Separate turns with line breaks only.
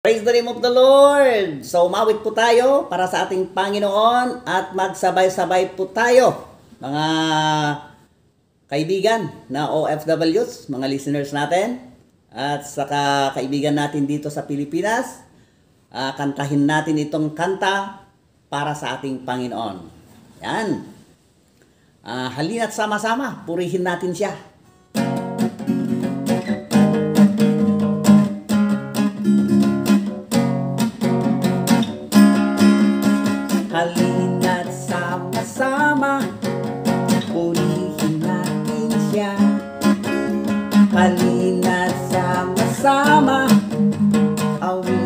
Praise the name of the Lord! So, umawit po tayo para sa ating Panginoon at magsabay-sabay po tayo, mga kaibigan na OFWs, mga listeners natin, at saka kaibigan natin dito sa Pilipinas. Kantahin natin itong kanta para sa ating Panginoon. Yan. Halina't sama-sama, purihin natin siya. Halina't sama-sama, purihin natin siya. Halina't sama-sama, awit